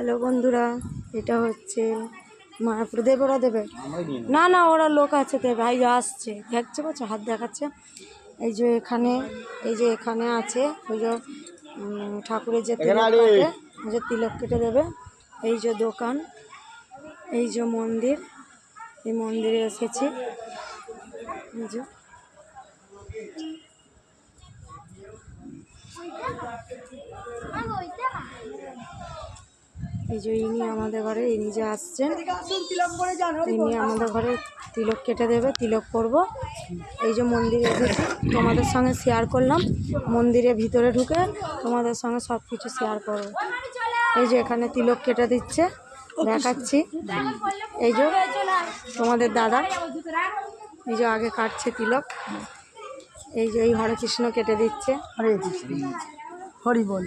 Hello বন্ধুরা, এটা হচ্ছে মায়াপুর। দেবে ওরা দেবে না, না ওরা লোক আছে, দেবে। ভাই আসছে, দেখছে পাচ্ছ, হাত দেখাচ্ছে। এই যে এখানে, এই যে এখানে আছে ওই যে ঠাকুরের যে তিলক কাটে, ওই যে তিলক কেটে দেবে। এই যে দোকান, এই যে মন্দির, এই মন্দিরে এসেছি। এই যে এই যে ইনি আমাদের ঘরে, ইনি যে আসছেন, ইনি আমাদের ঘরে তিলক কেটে দেবে, তিলক করব। এই যে মন্দিরে এসেছি, তোমাদের সঙ্গে শেয়ার করলাম। মন্দিরের ভিতরে ঢুকে তোমাদের সঙ্গে সব কিছু শেয়ার করব। এই যে এখানে তিলক কেটে দিচ্ছে, দেখাচ্ছি। এই যে তোমাদের দাদা, এই যে আগে কাটছে তিলক। এই যে এই হরে কৃষ্ণ কেটে দিচ্ছে। হরে কৃষ্ণ, হরি বল।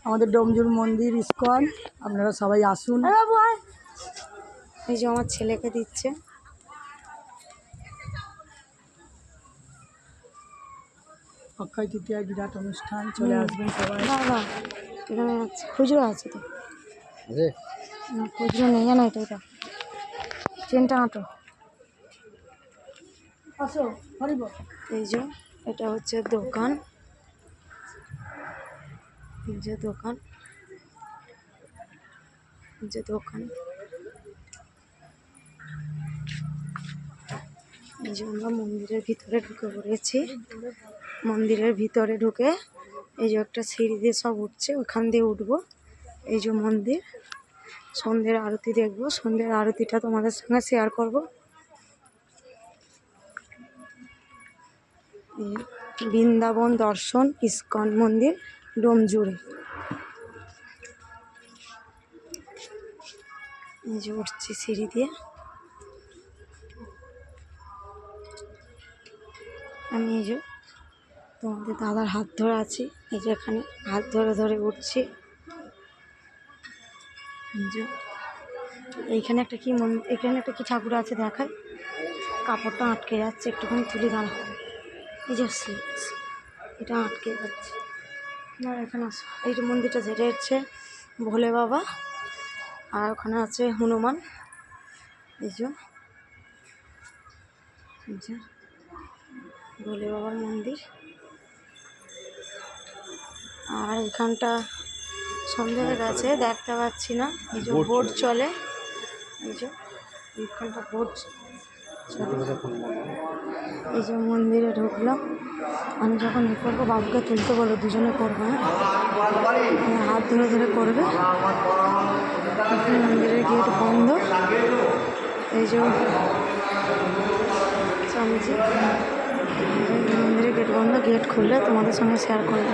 আমাদের ডোমজুর মন্দির ইস্কন, আপনারা সবাই আসুন। এই যে আমার ছেলেকে দিচ্ছে। অক্ষয় তৃতীয়ার বিরাট অনুষ্ঠান, চলে আসবেন সবাই। বাবা এখানে আছে, খুচরো আছে তো? না খুচরো নেই, জানো এটা, এটা চেনটা আঁটো। আসো, হরি বল। এই যে এটা হচ্ছে দোকান, এই যে দোকান, এই যে দোকান। এই যে আমরা মন্দিরের ভিতরে ঢুকে পড়েছি। মন্দিরের ভিতরে ঢুকে এই যে একটা সিঁড়ি দিয়ে সব উঠছে, ওখান দিয়ে উঠবো। এই যে মন্দির, সন্ধ্যের আরতি দেখবো, সন্ধ্যের আরতিটা তোমাদের সঙ্গে শেয়ার করব। বৃন্দাবন দর্শন ইস্কন মন্দির ডোমজুড়ে। এই যে উঠছি সিঁড়ি দিয়ে। আমি এই যে তোমাদের দাদার হাত ধরে আছি, এই যে এখানে হাত ধরে ধরে উঠছি। যে এইখানে একটা কি এখানে একটা কি ঠাকুর আছে দেখায়, কাপড়টা আটকে যাচ্ছে, একটুখানি তুলে দাঁড়া। এই যে এটা আটকে যাচ্ছে না, এখানে আসো। এই যে মন্দিরটা যেটা হচ্ছে ভোলে বাবা, আর ওখানে আছে হনুমান। এই যে ভোলে বাবার মন্দির। আর এখানটা সন্ধে হয়ে গেছে, দেখতে পাচ্ছি না। এই যে বোট চলে, এই যে এইখানটা বোট চলে। এই যে মন্দিরে ঢুকলাম। আমি যখন এ করবো, বাবুকে তুলতে বলো, দুজনে করবো। হ্যাঁ, হাত ধরে ধরে করবে। মন্দিরের গেট বন্ধ। এই যে চামচি, মন্দিরের গেট বন্ধ, গেট খুললে তোমাদের সঙ্গে শেয়ার করবো।